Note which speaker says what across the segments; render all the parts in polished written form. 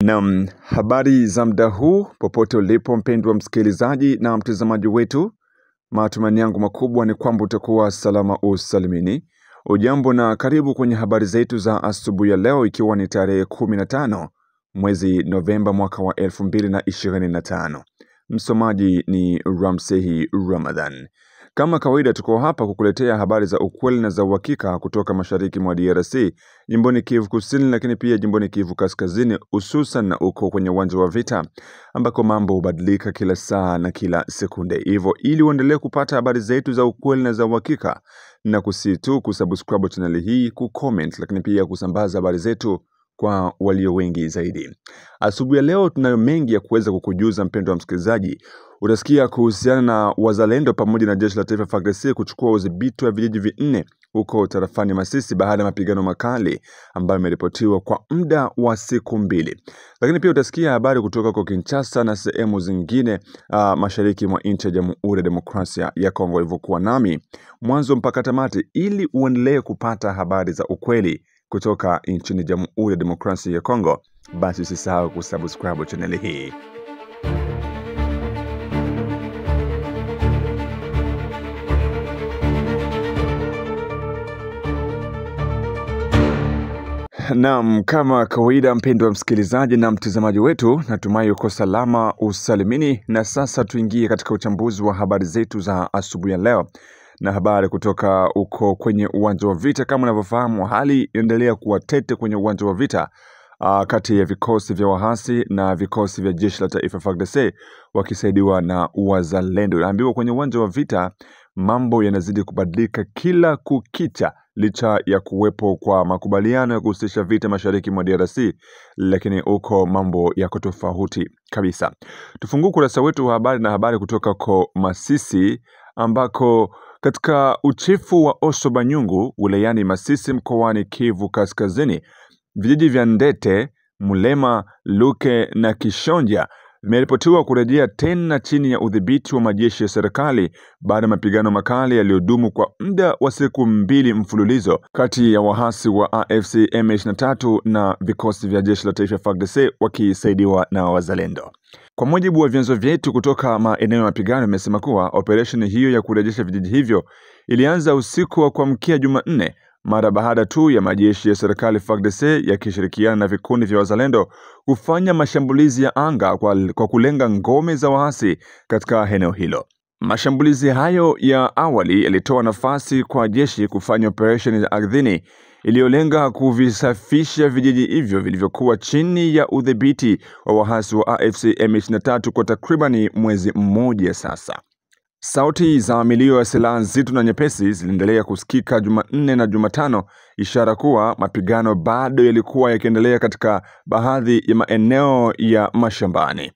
Speaker 1: Naam, habari za muda huu popote ulipo mpendwa msikilizaji na mtazamaji wetu. Matumaini yangu makubwa ni kwamba utakuwa salama usalimini. Ujambo na karibu kwenye habari zetu za asubuhi ya leo, ikiwa ni tarehe 15 mwezi Novemba mwaka wa 2025. Msomaji ni Ramsehi Ramadhan. Kama kawaida tuko hapa kukuletea habari za ukweli na za uhakika kutoka mashariki mwa DRC, jimboni Kivu Kusini, lakini pia jimboni Kivu Kaskazini, hususan na uko kwenye uwanja wa vita ambako mambo hubadilika kila saa na kila sekunde. Hivyo ili uendelee kupata habari zetu za ukweli na za uhakika, na kusitu kusubscribe channel hii, kucomment, lakini pia kusambaza habari zetu kwa walio wengi zaidi. Asubuhi ya leo tunayo mengi ya kuweza kukujuza mpendwa msikilizaji. Utasikia kuhusiana na wazalendo pamoja na jeshi la taifa FARDC kuchukua udhibiti wa vijiji vinne huko tarafani Masisi baada ya mapigano makali ambayo yameripotiwa kwa muda wa siku 2. Lakini pia utasikia habari kutoka kwa Kinshasa na sehemu zingine mashariki mwa nchi ya Jamhuri ya Demokrasia ya Kongo. Hivyo kuwa nami mwanzo mpaka tamati ili uendelee kupata habari za ukweli kutoka nchini Jamhuri ya Demokrasia ya Kongo. Basi usisahau kusubscribe channel hii. Naam, kama kawaida mpendwa msikilizaji na mtazamaji wetu, natumai uko salama usalimini. Na sasa tuingie katika uchambuzi wa habari zetu za asubuhi ya leo, na habari kutoka uko kwenye uwanja wa vita. Kama unavyofahamu, hali inaendelea kuwa tete kwenye uwanja wa vita kati ya vikosi vya wahasi na vikosi vya jeshi la taifa FARDC wakisaidiwa na wazalendo. Naambiwa kwenye uwanja wa vita mambo yanazidi kubadilika kila kukicha, licha ya kuwepo kwa makubaliano ya kuhusisha vita mashariki mwa DRC, lakini uko mambo yako tofauti kabisa. Tufungue kurasa wetu wa habari na habari kutoka kwa Masisi, ambako katika uchifu wa Oso Banyungu wilayani Masisi mkoani Kivu Kaskazini, vijiji vya Ndete, Mulema, Luke na Kishonja vimeripotiwa kurejea tena chini ya udhibiti wa majeshi ya serikali baada ya mapigano makali yaliyodumu kwa muda wa siku 2 mfululizo kati ya wahasi wa AFC M23 na vikosi vya jeshi la taifa FARDC wakisaidiwa na wazalendo. Kwa mujibu wa vyanzo vyetu kutoka maeneo ya mapigano, imesema kuwa operesheni hiyo ya kurejesha vijiji hivyo ilianza usiku wa kuamkia Jumanne mara baada tu ya majeshi ya serikali FARDC yakishirikiana na vikundi vya wazalendo kufanya mashambulizi ya anga kwa kulenga ngome za waasi katika eneo hilo. Mashambulizi hayo ya awali yalitoa nafasi kwa jeshi kufanya operesheni za ardhini iliyolenga kuvisafisha vijiji hivyo vilivyokuwa chini ya udhibiti wa wahasi wa AFC M23 kwa takribani mwezi mmoja sasa. Sauti za milio ya silaha nzito na nyepesi ziliendelea kusikika Jumanne na Jumatano, ishara kuwa mapigano bado yalikuwa yakiendelea katika baadhi ya maeneo ya mashambani.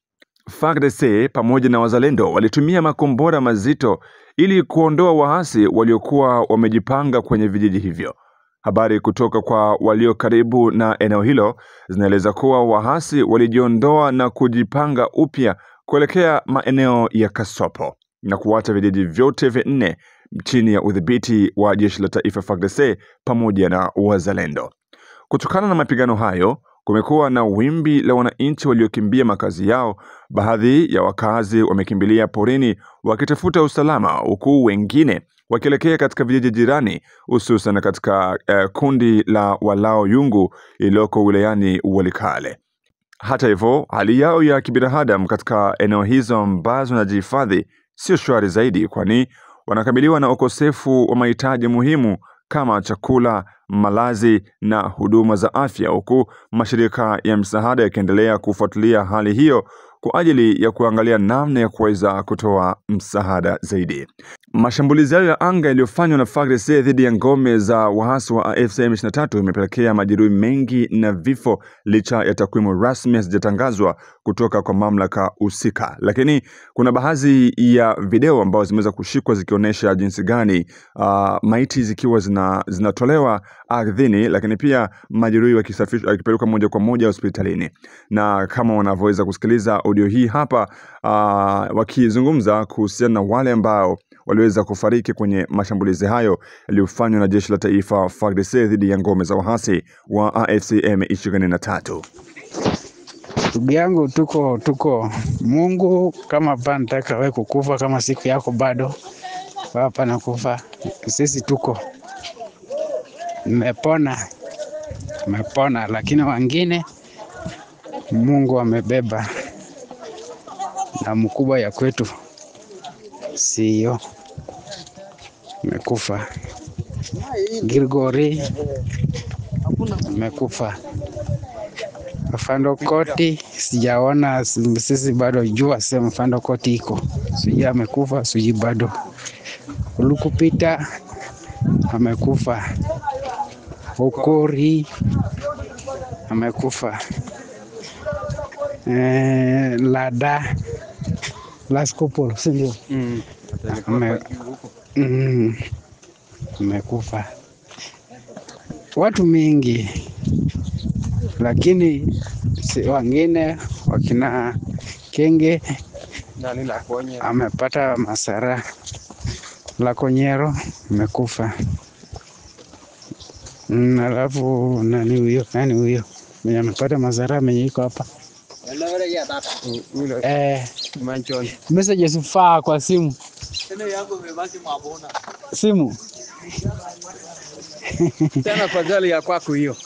Speaker 1: FARDC pamoja na wazalendo walitumia makombora mazito ili kuondoa waasi waliokuwa wamejipanga kwenye vijiji hivyo. Habari kutoka kwa walio karibu na eneo hilo zinaeleza kuwa waasi walijiondoa na kujipanga upya kuelekea maeneo ya Kasopo na kuacha vijiji vyote vinne chini ya udhibiti wa jeshi la taifa FARDC pamoja na wazalendo. Kutokana na mapigano hayo, kumekuwa na wimbi la wananchi waliokimbia makazi yao. Baadhi ya wakazi wamekimbilia porini wakitafuta usalama, huku wengine wakielekea katika vijiji jirani, hususan katika kundi la Walao Yungu iliyoko wilayani Walikale. Hata hivyo, hali yao ya kibinadamu katika eneo hizo ambazo wanajihifadhi sio shwari zaidi, kwani wanakabiliwa na ukosefu wa mahitaji muhimu kama chakula, malazi na huduma za afya, huku mashirika ya msaada yakiendelea kufuatilia hali hiyo kwa ajili ya kuangalia namna ya kuweza kutoa msaada zaidi. Mashambulizi ya anga yaliyofanywa na FARDC dhidi ya ngome za wahasi wa AFC M23 imepelekea majeruhi mengi na vifo, licha ya takwimu rasmi hazijatangazwa kutoka kwa mamlaka husika. Lakini kuna baadhi ya video ambazo zimeweza kushikwa zikionyesha jinsi gani maiti zikiwa zinatolewa ardhini, lakini pia majeruhi wakisafishwa wakipelekwa moja kwa moja hospitalini. Na kama wanavyoweza kusikiliza audio hii hapa, wakizungumza kuhusiana na wale ambao waliweza kufariki kwenye mashambulizi hayo yaliyofanywa na jeshi la taifa FARDC dhidi ya ngome za wahasi wa AFC M23.
Speaker 2: Ndugu yangu, tuko Mungu kama panataka wewe kukufa, kama siku yako bado hapa na kufa, sisi tuko mmepona, lakini wengine Mungu amebeba, na mkubwa ya kwetu sio mekufa. Gilgori mekufa. Mfando koti sijaona, sisi bado jua sema mfando koti iko. Sijui amekufa, sijui bado. Ulukupita amekufa. Okori amekufa. Lada Laskopolo, si ndio? Amekufa. Watu mingi, lakini wengine wakina Kenge amepata masara. La Konyero amekufa. Alafu nani huyo mwenye amepata masara mwenye iko hapa? Message sifaa kwa simu. Simu.
Speaker 3: Tena kwa jali ya kwako hiyo.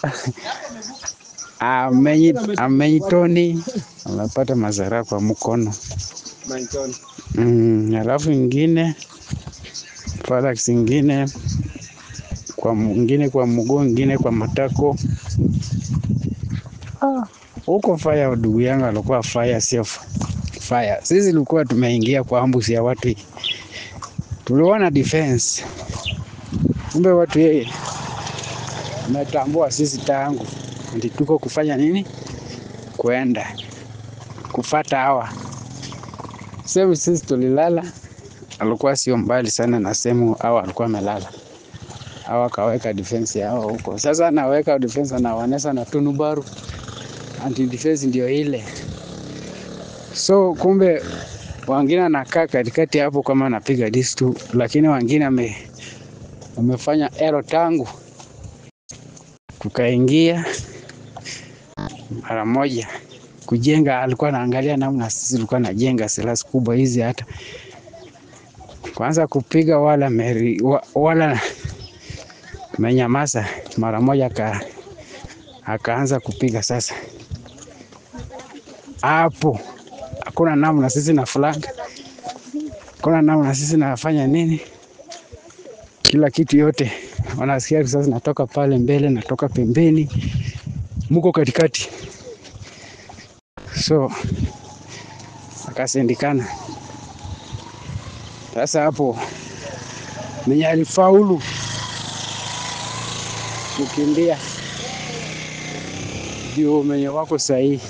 Speaker 2: Amenyitoni amepata madhara kwa mkono. Alafu ingine products ingine kwa mguu, ingine kwa matako. Huko fire, ndugu yangu alikuwa fire, sio fire. Sisi tulikuwa tumeingia kwa ambush ya watu. Tuliona defense. Kumbe watu yeye umetambua sisi tangu ndi tuko kufanya nini? Kwenda kufata hawa. Sisi tulilala, alikuwa sio mbali sana na sehemu hawa alikuwa amelala. Hawa kaweka defense yao huko. Sasa anaweka defense, anawanesa na tunubaru. Anti defense ndio ile. So kumbe wengine anakaa katikati hapo kama anapiga distu, lakini wengine wamefanya ero tangu tukaingia mara moja kujenga. Alikuwa anaangalia namna sisi tulikuwa najenga silaha kubwa hizi, hata kwanza kupiga wala menyamaza mara moja, akaanza kupiga. Sasa hapo hakuna namna sisi na flank, hakuna namna sisi nafanya nini, kila kitu yote wanasikia. Sasa natoka pale mbele, natoka pembeni, muko katikati. So akasindikana. Sasa hapo mwenye alifaulu kukimbia ndio mwenye wako sahihi.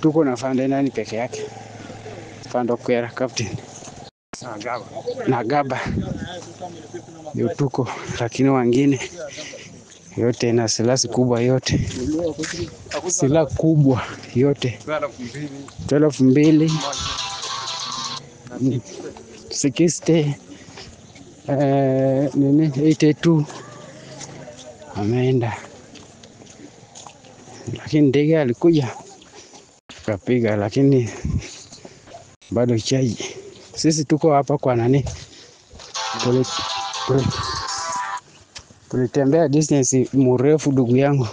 Speaker 2: Tuko na fande nani peke yake, Fando Kwera captain na Gaba ndio tuko, lakini wengine yote na silaha kubwa yote, silaha kubwa yote 12,000 60 82 ameenda, lakini ndege alikuja kapiga, lakini bado chaji. Sisi tuko hapa kwa nani, tulitembea distance mrefu ndugu yangu,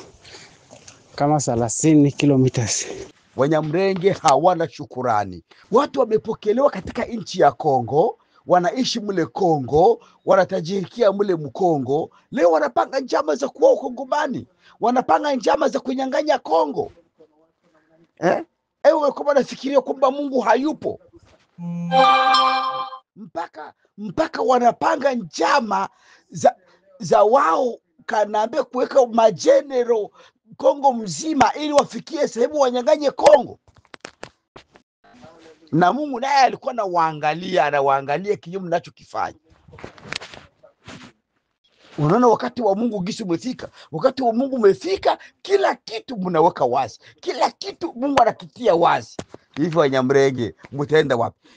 Speaker 2: kama 30 kilometers.
Speaker 4: Wanyamrenge hawana shukurani. Watu wamepokelewa katika nchi ya Kongo, wanaishi mule Kongo, wanatajirikia mule Mkongo. Leo wanapanga njama za kuua Kongomani, wanapanga njama za kunyang'anya Kongo. Ewe kama nafikiria kwamba Mungu hayupo, mpaka wanapanga njama za wao kanaambia kuweka majenero Kongo mzima ili wafikie sehemu wanyang'anye Kongo. Na Mungu naye alikuwa anawaangalia kinyume mnachokifanya. Unaona, wakati wa Mungu gisi umefika. Wakati wa Mungu umefika, kila kitu mnaweka wazi. Kila kitu Mungu anakitia wazi. Hivi Wanyamrenge mtaenda wapi?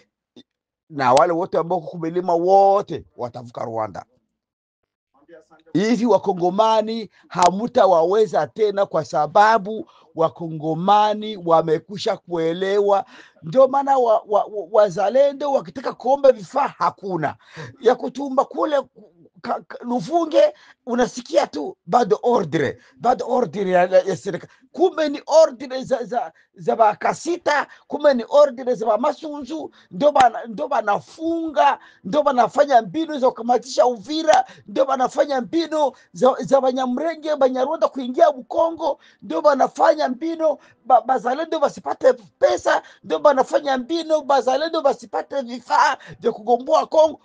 Speaker 4: Na wale wote ambao kumelima wote watavuka Rwanda. Hivi Wakongomani hamutawaweza tena, kwa sababu Wakongomani wamekusha kuelewa. Ndio maana wazalendo wakitaka kuomba vifaa hakuna ya kutumba kule Luvunge, unasikia tu bado ordre ya serikali, kumbe ni ordre za bakasita, kumbe ni ordre za Masunzu. Ndio banafunga, ndio banafanya mbinu za kukamatisha Uvira, ndio banafanya mbinu za Banyamurenge Banyarwanda kuingia Bukongo, ndio banafanya mbinu bazalendo basipate pesa, ndio banafanya mbinu bazalendo basipate vifaa vya kugomboa Kongo.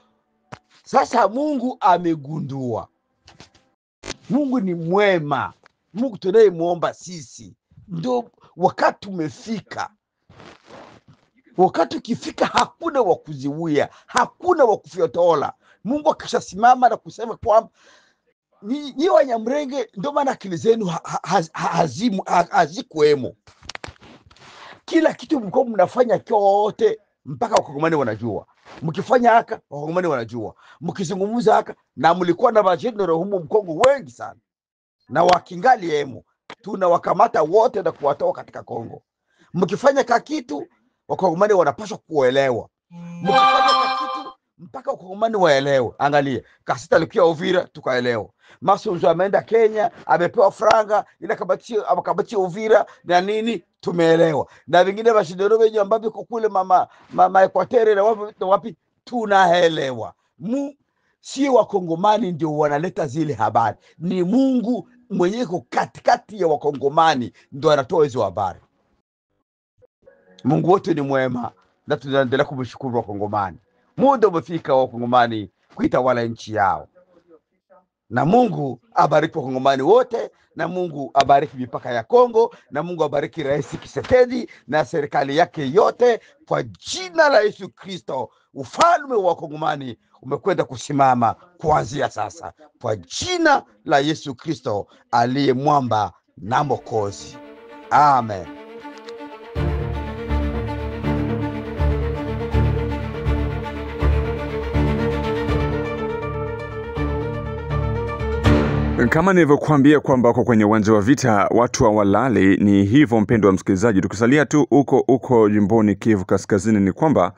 Speaker 4: Sasa Mungu amegundua. Mungu ni mwema. Mungu tunayemuomba sisi. Ndio wakati umefika. Wakati ukifika hakuna wa kuziwia, hakuna wa kufyotola. Mungu akishasimama na kusema kwamba ni Wanyamurenge, ndio maana akili zenu hazikuemo. Kila kitu mko mnafanya kyote mpaka Wakongomani wanajua. Mkifanya haka Wakongomani wanajua, mkizungumza haka, na mlikuwa na majenerali humo Mkongo wengi sana, na wakingali emo, tunawakamata wote na kuwatoa katika Kongo. Mkifanya kitu Wakongomani wanapaswa kuelewa. Mkifanya kitu mpaka Wakongomani waelewe. Angalia, Kasita alikuwa Uvira, tukaelewa. Masunzu ameenda Kenya, amepewa franga ila akabatia Uvira na nini, tumeelewa. Na vingine mashindano wenye ambavyo kule mama Equateur na wapi, tunaelewa. Si Wakongomani ndio wanaleta zile habari, ni Mungu mwenyewe katikati ya Wakongomani ndio anatoa hizo habari. Mungu wote ni mwema na tunaendelea kumshukuru Wakongomani. Muda umefika wa Wakongomani kuitawala nchi yao. Na Mungu abariki Wakongomani wote, na Mungu abariki mipaka ya Kongo, na Mungu abariki Rais Tshisekedi na serikali yake yote, kwa jina la Yesu Kristo. Ufalme wa Wakongomani umekwenda kusimama kuanzia sasa, kwa jina la Yesu Kristo aliye mwamba na Mwokozi. Amen.
Speaker 1: Kama nilivyokuambia kwamba kwa kwenye uwanja wa vita watu hawalali, ni hivyo mpendwa msikilizaji. Tukisalia tu uko jimboni Kivu Kaskazini, ni kwamba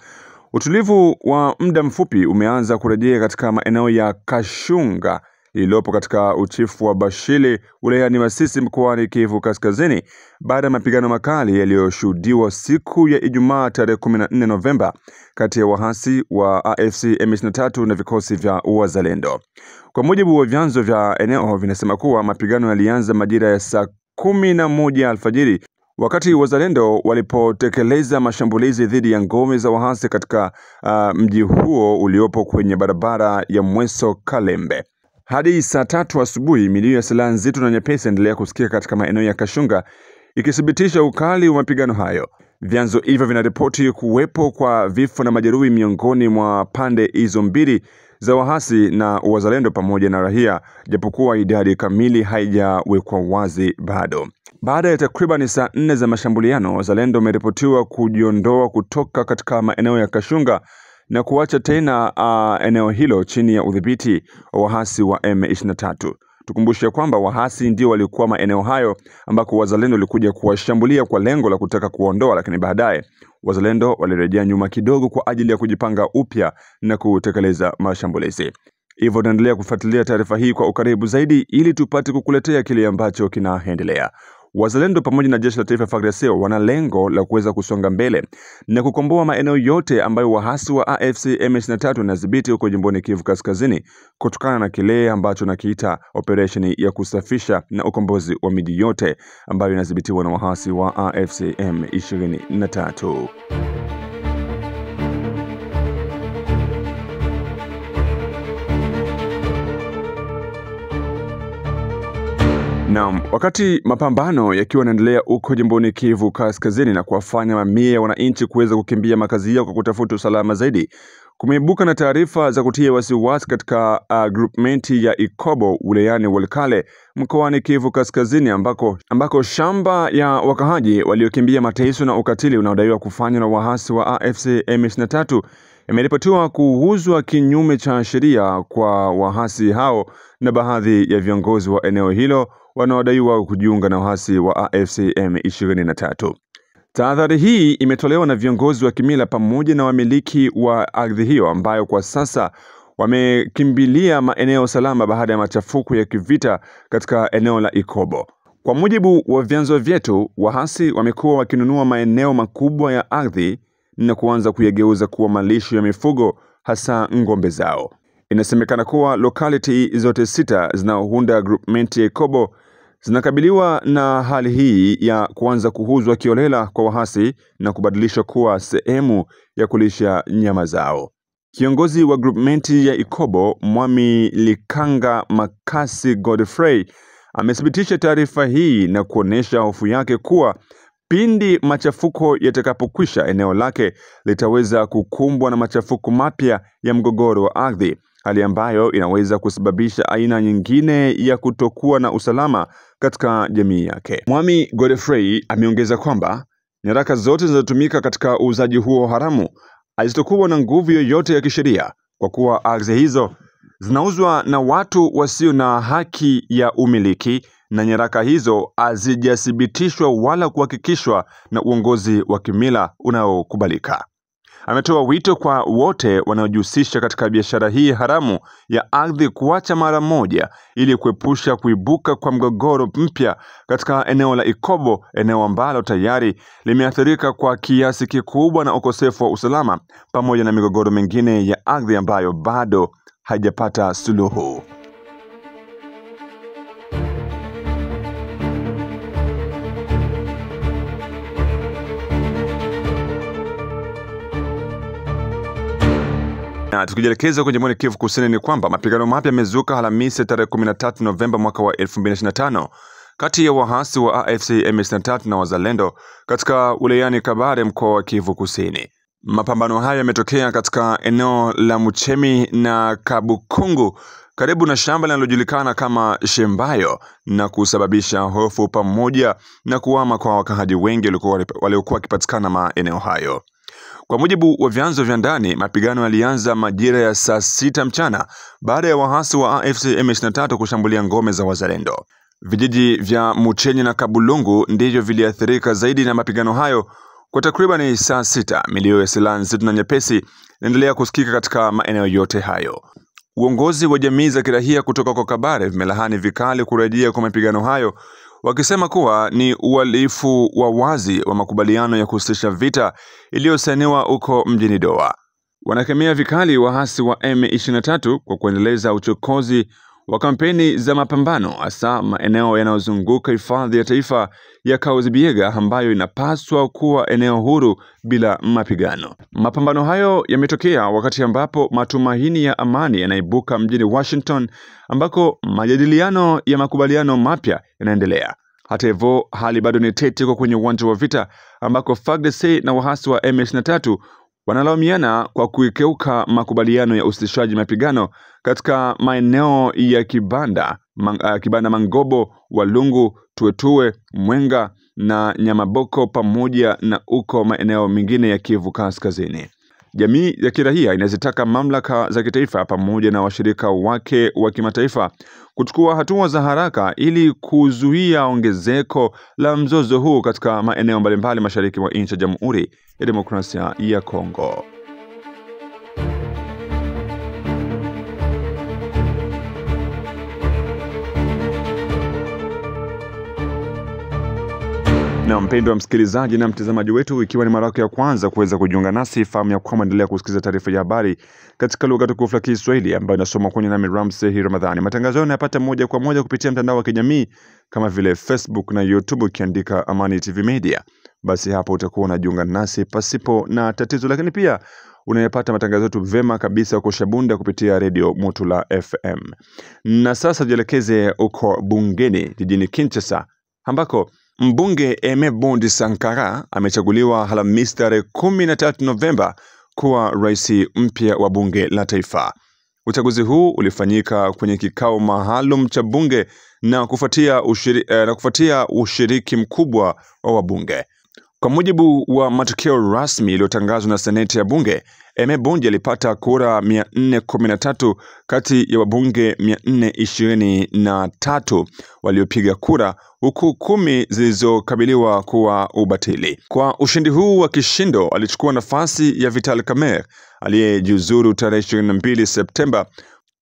Speaker 1: utulivu wa muda mfupi umeanza kurejea katika maeneo ya Kashunga iliyopo katika uchifu wa Bashili wilayani Masisi mkoani Kivu Kaskazini, baada ya mapigano makali yaliyoshuhudiwa siku ya Ijumaa tarehe 14 Novemba kati ya wahasi wa AFC M23 na vikosi vya Wazalendo. Kwa mujibu wa vyanzo vya eneo vinasema kuwa mapigano yalianza majira ya saa 11 alfajiri wakati Wazalendo walipotekeleza mashambulizi dhidi ya ngome za wahasi katika mji huo uliopo kwenye barabara ya Mweso Kalembe. Hadi saa 3 asubuhi milio ya silaha nzito na nyepesi endelea kusikika katika maeneo ya Kashunga, ikithibitisha ukali wa mapigano hayo. Vyanzo hivyo vinaripoti kuwepo kwa vifo na majeruhi miongoni mwa pande hizo mbili za wahasi na Wazalendo pamoja na raia, japokuwa idadi kamili haijawekwa wazi bado. Baada ya takriban saa 4 za mashambuliano, Wazalendo wameripotiwa kujiondoa kutoka katika maeneo ya Kashunga na kuacha tena eneo hilo chini ya udhibiti wa wahasi wa M23. Tukumbushe kwamba wahasi ndio walikuwa maeneo hayo ambako Wazalendo walikuja kuwashambulia kwa lengo la kutaka kuondoa, lakini baadaye Wazalendo walirejea nyuma kidogo kwa ajili ya kujipanga upya na kutekeleza mashambulizi. Hivyo tunaendelea kufuatilia taarifa hii kwa ukaribu zaidi ili tupate kukuletea kile ambacho kinaendelea. Wazalendo pamoja na jeshi la taifa FARDC wana lengo la kuweza kusonga mbele na kukomboa maeneo yote ambayo wahasi wa AFC M23 wanadhibiti huko jimboni Kivu Kaskazini, kutokana na kile ambacho nakiita operation ya kusafisha na ukombozi wa miji yote ambayo inadhibitiwa na wahasi wa AFC M23. Naam, wakati mapambano yakiwa yanaendelea huko jimboni Kivu Kaskazini na kuwafanya mamia ya wananchi kuweza kukimbia makazi yao kwa kutafuta usalama zaidi, kumeibuka na taarifa za kutia wasiwasi katika groupment ya Ikobo wilayani Walikale mkoani Kivu Kaskazini, ambako shamba ya wakahaji waliokimbia mateso na ukatili unaodaiwa kufanywa na wahasi wa AFC M23 imeripotiwa kuuzwa kinyume cha sheria kwa wahasi hao na baadhi ya viongozi wa eneo hilo wanaodaiwa kujiunga na wahasi wa AFC M23. Tahadhari hii imetolewa na viongozi wa kimila pamoja na wamiliki wa ardhi hiyo ambayo kwa sasa wamekimbilia maeneo salama baada ya machafuko ya kivita katika eneo la Ikobo. Kwa mujibu wa vyanzo vyetu, wahasi wamekuwa wakinunua maeneo makubwa ya ardhi na kuanza kuyageuza kuwa malisho ya mifugo, hasa ng'ombe zao. Inasemekana kuwa lokality zote 6 zinaounda groupment ya Ikobo zinakabiliwa na hali hii ya kuanza kuuzwa kiolela kwa wahasi na kubadilishwa kuwa sehemu ya kulisha nyama zao. Kiongozi wa groupment ya Ikobo, Mwami Likanga Makasi Godfrey, amethibitisha taarifa hii na kuonesha hofu yake kuwa pindi machafuko yatakapokwisha, eneo lake litaweza kukumbwa na machafuko mapya ya mgogoro wa ardhi, hali ambayo inaweza kusababisha aina nyingine ya kutokuwa na usalama katika jamii yake. Mwami Godfrey ameongeza kwamba nyaraka zote zinazotumika katika uuzaji huo haramu hazitakuwa na nguvu yoyote ya kisheria kwa kuwa ardhi hizo zinauzwa na watu wasio na haki ya umiliki na nyaraka hizo hazijathibitishwa wala kuhakikishwa na uongozi wa kimila unaokubalika. Ametoa wito kwa wote wanaojihusisha katika biashara hii haramu ya ardhi kuacha mara moja ili kuepusha kuibuka kwa mgogoro mpya katika eneo la Ikobo, eneo ambalo tayari limeathirika kwa kiasi kikubwa na ukosefu wa usalama pamoja na migogoro mingine ya ardhi ambayo bado haijapata suluhu. Na tukijelekeza kwenye mkoa wa Kivu Kusini ni kwamba mapigano mapya yamezuka Alhamisi tarehe 13 Novemba mwaka wa 2025 kati ya wahasi wa AFC M23 na wazalendo katika wilayani Kabare, mkoa wa Kivu Kusini. Mapambano haya yametokea katika eneo la Muchemi na Kabukungu karibu na shamba linalojulikana kama Shembayo na kusababisha hofu pamoja na kuhama kwa wakazi wengi waliokuwa wakipatikana maeneo hayo. Kwa mujibu wa vyanzo vya ndani, mapigano yalianza majira ya saa 6 mchana baada ya wahasi wa AFC M23 kushambulia ngome za wazalendo. Vijiji vya Muchenyi na Kabulungu ndivyo viliathirika zaidi na mapigano hayo. Kwa takriban saa 6, milio ya silaha nzito na nyepesi inaendelea kusikika katika maeneo yote hayo. Uongozi wa jamii za kirahia kutoka kwa Kabare vimelahani vikali kurejea kwa mapigano hayo, wakisema kuwa ni uhalifu wa wazi wa makubaliano ya kusitisha vita iliyosainiwa huko mjini Doha. Wanakemea vikali wahasi wa M23 kwa kuendeleza uchokozi wa kampeni za mapambano, hasa maeneo yanayozunguka hifadhi ya taifa ya Kahuzi-Biega ambayo inapaswa kuwa eneo huru bila mapigano. Mapambano hayo yametokea wakati ambapo matumaini ya amani yanaibuka mjini Washington ambako majadiliano ya makubaliano mapya yanaendelea. Hata hivyo, hali bado ni tete kwenye uwanja wa vita ambako FARDC na wahasi wa M23 wanalaumiana kwa kuikeuka makubaliano ya usitishaji mapigano katika maeneo ya Kibanda Mangobo, Walungu, Tuetue, Mwenga na Nyamaboko pamoja na uko maeneo mengine ya Kivu Kaskazini. Jamii ya kirahia inazitaka mamlaka za kitaifa pamoja na washirika wake wa kimataifa kuchukua hatua za haraka ili kuzuia ongezeko la mzozo huu katika maeneo mbalimbali mashariki mwa nchi ya Jamhuri ya Demokrasia ya Kongo. Na mpendwa msikilizaji na mtazamaji wetu, ikiwa ni mara yako ya kwanza kuweza kujiunga nasi, fahamu ya kwamba endelea kusikiliza taarifa ya habari katika lugha tukufu ya Kiswahili ambayo inasoma kwenye nami Ramsey Ramadhani. Matangazo yanapata moja kwa moja kupitia mtandao wa kijamii kama vile Facebook na YouTube ukiandika Amani TV Media. Basi hapo utakuwa unajiunga nasi pasipo na tatizo, lakini pia unayapata matangazo yetu vema kabisa kwa Shabunda kupitia Radio Mutula FM. Na sasa tuelekeze uko bungeni jijini Kinshasa ambako mbunge Aime Bondi Sankara amechaguliwa Alhamisi tarehe 13 Novemba kuwa rais mpya wa bunge la taifa. Uchaguzi huu ulifanyika kwenye kikao maalum cha bunge na kufuatia ushiriki mkubwa wa wabunge. Kwa mujibu wa matokeo rasmi yaliyotangazwa na seneti ya bunge, Aime Bonje alipata kura 413 kati ya wabunge 423 waliopiga kura, huku 10 zilizokabiliwa kuwa ubatili. Kwa ushindi huu wa kishindo, alichukua nafasi ya Vital Kamerhe aliyejiuzuru tarehe 22 Septemba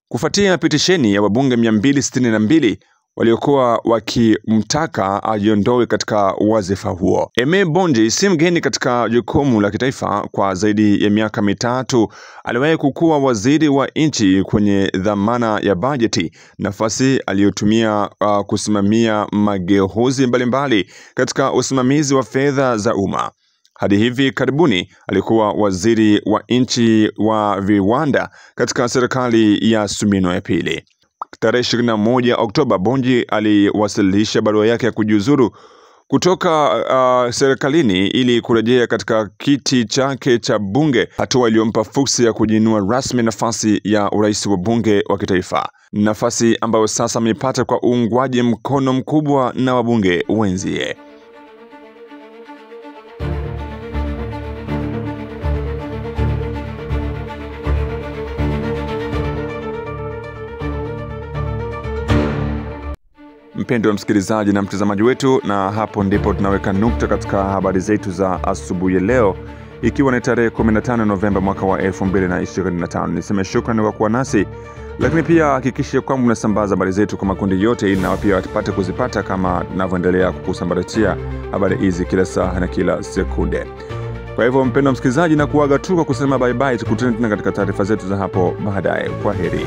Speaker 1: kufuatia petisheni ya wabunge 262 waliokuwa wakimtaka ajiondoe katika wadhifa huo. Aime Bonje si mgeni katika jukumu la kitaifa. Kwa zaidi ya miaka mitatu aliwahi kuwa waziri wa nchi kwenye dhamana ya bajeti, nafasi aliyotumia kusimamia mageuzi mbalimbali katika usimamizi wa fedha za umma. Hadi hivi karibuni alikuwa waziri wa nchi wa viwanda katika serikali ya Sumino ya pili. Tarehe 21 Oktoba, Bonje aliwasilisha barua yake ya kujiuzuru kutoka serikalini ili kurejea katika kiti chake cha bunge, hatua iliyompa fursa ya kujiinua rasmi nafasi ya urais wa bunge wa kitaifa, nafasi ambayo sasa amepata kwa uungwaji mkono mkubwa na wabunge wenzie. Mpendwa msikilizaji na mtazamaji wetu, na hapo ndipo tunaweka nukta katika habari zetu za asubuhi ya leo, ikiwa ni tarehe 15 Novemba mwaka wa 2025. Niseme shukrani kwa kuwa nasi, lakini pia hakikisha kwamba unasambaza habari zetu kwa makundi yote, ili na pia watapata kuzipata kama tunavyoendelea kukusambaratia habari hizi kila saa na kila sekunde. Kwa hivyo mpendwa msikilizaji, na kuaga tu kwa kusema bye bye, tukutane tena katika taarifa zetu za hapo baadaye. Kwaheri.